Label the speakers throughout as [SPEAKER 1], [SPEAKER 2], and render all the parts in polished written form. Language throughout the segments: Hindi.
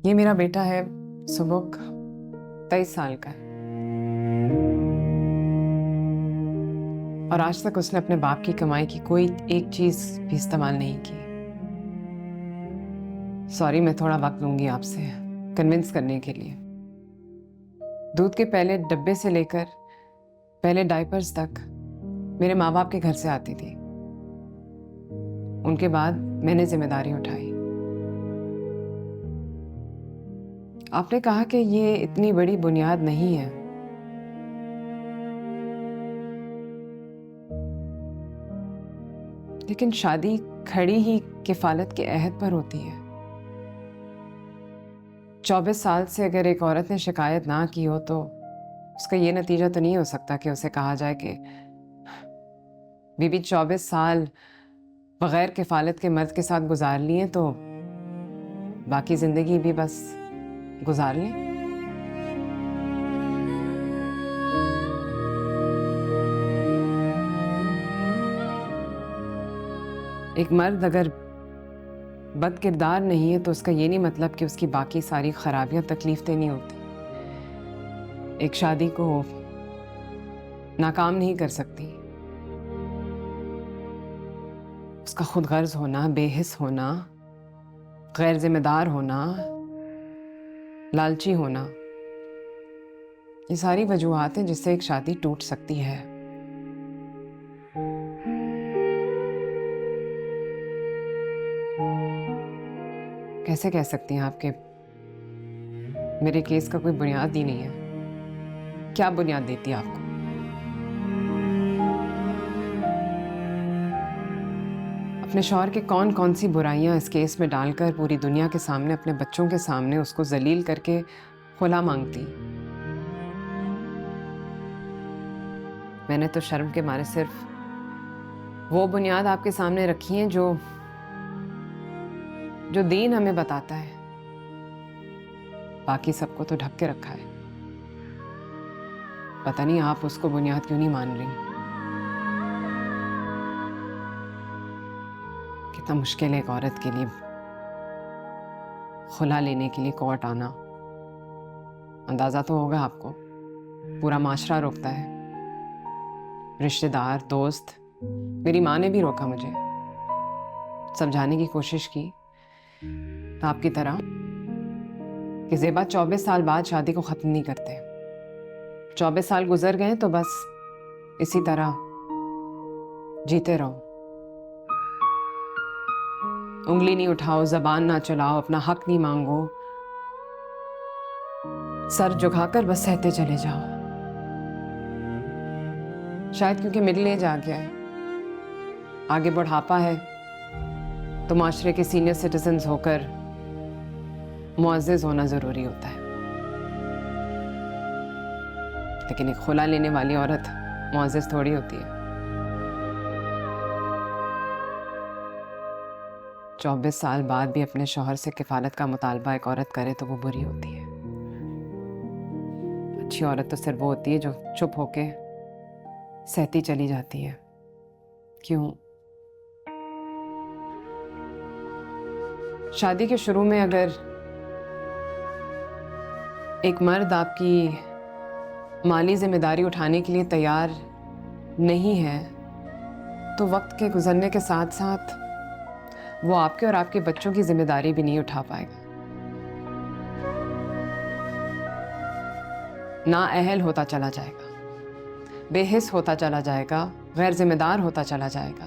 [SPEAKER 1] ये मेरा बेटा है सुबुक, 23 साल का है और आज तक उसने अपने बाप की कमाई की कोई एक चीज भी इस्तेमाल नहीं की। सॉरी, मैं थोड़ा वक्त लूंगी आपसे कन्विंस करने के लिए। दूध के पहले डब्बे से लेकर पहले डायपर्स तक मेरे माँ बाप के घर से आती थी। उनके बाद मैंने जिम्मेदारी उठाई। आपने कहा कि ये इतनी बड़ी बुनियाद नहीं है, लेकिन शादी खड़ी ही किफालत के अहद पर होती है। 24 साल से अगर एक औरत ने शिकायत ना की हो तो उसका ये नतीजा तो नहीं हो सकता कि उसे कहा जाए कि बीबी 24 साल बगैर किफालत के मर्द के साथ गुजार लिए तो बाकी जिंदगी भी बस गुजार लें। एक मर्द अगर बद किरदार नहीं है तो उसका ये नहीं मतलब कि उसकी बाकी सारी खराबियां तकलीफें नहीं होती। एक शादी को नाकाम नहीं कर सकती। उसका खुद गर्ज होना, बेहिस होना, गैर जिम्मेदार होना, लालची होना, ये सारी वजूहात हैं जिससे एक शादी टूट सकती है। कैसे कह सकती हैं आपके मेरे केस का कोई बुनियाद ही नहीं है? क्या बुनियाद देती है आपको? अपने शौहर के कौन कौन सी बुराइयां इस केस में डालकर पूरी दुनिया के सामने, अपने बच्चों के सामने उसको जलील करके खुला मांगती। मैंने तो शर्म के मारे सिर्फ वो बुनियाद आपके सामने रखी है जो दीन हमें बताता है। बाकी सबको तो ढक के रखा है। पता नहीं आप उसको बुनियाद क्यों नहीं मान रही। कितना मुश्किल है एक औरत के लिए खुला लेने के लिए कोर्ट आना। अंदाजा तो होगा आपको। पूरा माशरा रोकता है, रिश्तेदार, दोस्त, मेरी माँ ने भी रोका मुझे, समझाने की कोशिश की आपकी तरह कि ज़ेबा 24 साल बाद शादी को ख़त्म नहीं करते। 24 साल गुजर गए तो बस इसी तरह जीते रहो, उंगली नहीं उठाओ, जबान ना चलाओ, अपना हक नहीं मांगो, सर झुकाकर बस सहते चले जाओ। शायद क्योंकि मिडिल एज आ गया है, आगे बुढ़ापा है, तो माशरे के सीनियर सिटीजन्स होकर मुअज़्ज़िज़ होना जरूरी होता है। लेकिन एक खुला लेने वाली औरत मुअज़्ज़िज़ थोड़ी होती है। 24 साल बाद भी अपने शौहर से किफालत का मुतालबा एक औरत करे तो वो बुरी होती है। अच्छी औरत तो सिर्फ वो होती है जो चुप होके सहती चली जाती है। क्यों? शादी के शुरू में अगर एक मर्द आपकी माली जिम्मेदारी उठाने के लिए तैयार नहीं है तो वक्त के गुजरने के साथ साथ वो आपके और आपके बच्चों की जिम्मेदारी भी नहीं उठा पाएगा। नाअहल होता चला जाएगा, बेहिस होता चला जाएगा, गैर जिम्मेदार होता चला जाएगा।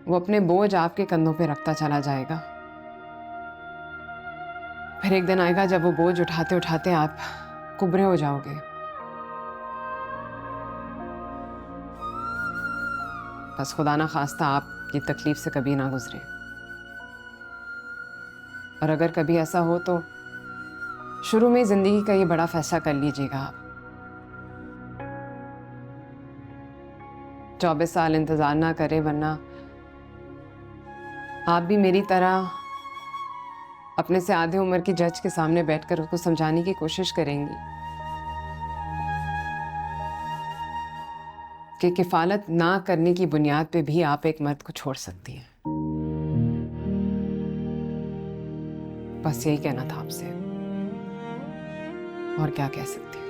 [SPEAKER 1] वो अपने बोझ आपके कंधों पे रखता चला जाएगा। फिर एक दिन आएगा जब वो बोझ उठाते उठाते आप कुबरे हो जाओगे। बस खुदा ना खास्ता आप ये तकलीफ से कभी ना गुजरे। और अगर कभी ऐसा हो तो शुरू में जिंदगी का ये बड़ा फैसला कर लीजिएगा आप। 24 साल इंतजार ना करें, वरना आप भी मेरी तरह अपने से आधे उम्र की जज के सामने बैठकर उसको समझाने की कोशिश करेंगी कि किफालत ना करने की बुनियाद पे भी आप एक मर्द को छोड़ सकती हैं। बस यही कहना था आपसे, और क्या कह सकते हैं।